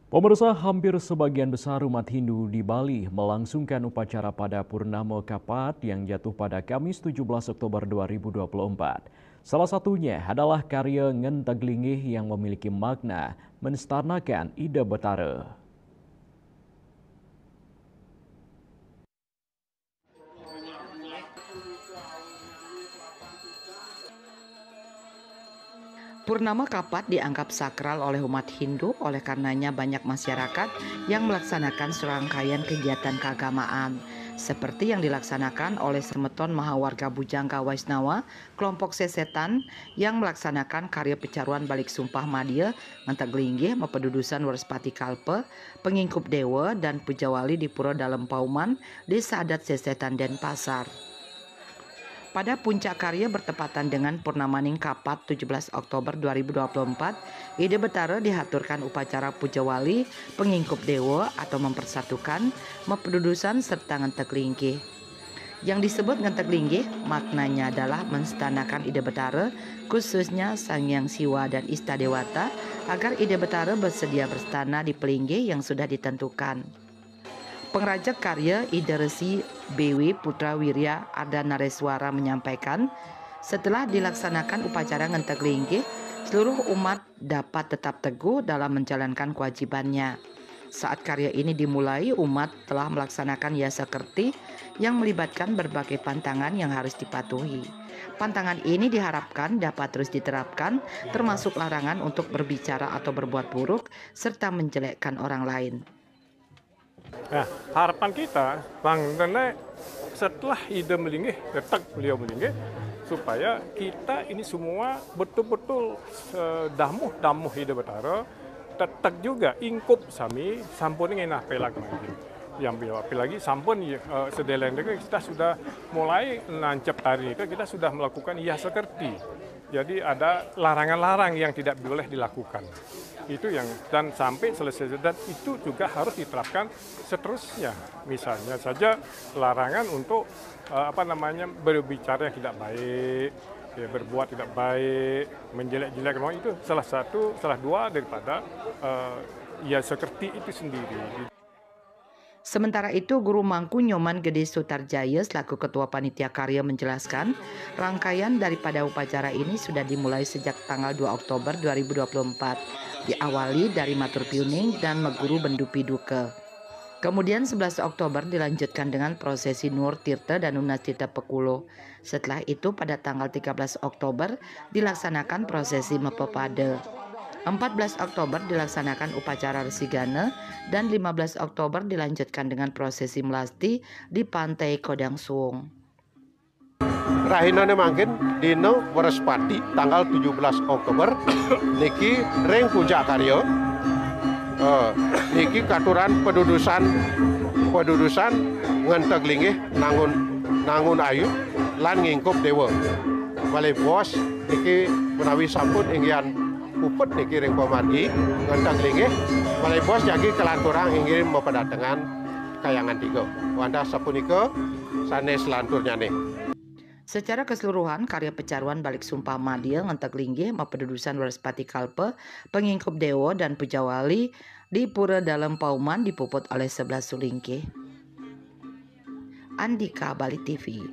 Pemirsa, hampir sebagian besar umat Hindu di Bali melangsungkan upacara pada Purnama Kapat yang jatuh pada Kamis 17 Oktober 2024. Salah satunya adalah karya Ngentaglinggih yang memiliki makna menstanakan Ida Betara. Purnama Kapat dianggap sakral oleh umat Hindu, oleh karenanya banyak masyarakat yang melaksanakan serangkaian kegiatan keagamaan seperti yang dilaksanakan oleh Semeton Mahawarga Bujangga Waisnawa, kelompok sesetan yang melaksanakan karya pecaruan balik sumpah Madya, Ngentaglinggih, Mepedudusan Warspati Kalpe, Pengingkup Dewa, dan Pujawali di Pura Dalem Pauman, Desa Adat Sesetan Denpasar. Pada puncak karya bertepatan dengan Purnamaning Kapat 17 Oktober 2024, Ida Betara dihaturkan upacara Pujawali, Pengingkup Dewa atau mempersatukan, Mepedudusan serta Ngentaglinggih. Yang disebut Ngentaglinggih maknanya adalah menstanakan Ida Betara, khususnya Sang Hyang Siwa dan Ista Dewata, agar Ida Betara bersedia berstana di Pelinggih yang sudah ditentukan. Pengrajak karya Ida Resi BW Putra Wirya Arda Nareswara menyampaikan, setelah dilaksanakan upacara Ngentaglinggih, seluruh umat dapat tetap teguh dalam menjalankan kewajibannya. Saat karya ini dimulai, umat telah melaksanakan yasa kerti yang melibatkan berbagai pantangan yang harus dipatuhi. Pantangan ini diharapkan dapat terus diterapkan, termasuk larangan untuk berbicara atau berbuat buruk, serta menjelekkan orang lain. Nah, harapan kita, Bang Dene, setelah ide melinggih, letak beliau melinggih, supaya kita ini semua betul-betul damuh ide Betara, tetek juga ingkup sami, sampun ngenah pelak lagi. Yang beliau apalagi sampun sedelen kita sudah mulai nancep tari, kita sudah melakukan hiasa kerti. Jadi ada larangan-larang yang tidak boleh dilakukan. Itu yang dan sampai selesai dan itu juga harus diterapkan seterusnya. Misalnya saja larangan untuk berbicara yang tidak baik, ya, berbuat tidak baik, menjelek-jelek itu salah dua daripada ya seperti itu sendiri. Sementara itu, Guru Mangku Nyoman Gede Sutarjaya selaku Ketua Panitia Karya menjelaskan, rangkaian daripada upacara ini sudah dimulai sejak tanggal 2 Oktober 2024, diawali dari Matur Piuning dan Meguru Bendupi Duke. Kemudian 11 Oktober dilanjutkan dengan prosesi Nur Tirta dan Unas Tirta Pekulo. Setelah itu pada tanggal 13 Oktober dilaksanakan prosesi Mepepade. 14 Oktober dilaksanakan upacara Resigana dan 15 Oktober dilanjutkan dengan prosesi Melasti di Pantai Kodang Suung. Rahinane mangkin dino Warspati tanggal 17 Oktober niki ring puncak karya niki katuran pedudusan Ngentaglinggih nangun ayu lan ngingkup dewa. Malih bos niki menawi sampun inggian upet niki ring pamargi Ngentaglinggih malih bos jagi kelanturang inggih mepedatengan kayangan tiga. Wanda sapunika sanes lanturnya nih. Secara keseluruhan, karya pecaruan balik sumpah Madya, Ngentaglinggih, Mepedudusan Warspati Kalpe, Pengingkup Dewa, dan Pujawali di Pura Dalem Pauman dipuput oleh 11 sulingkih. Andika, Bali TV.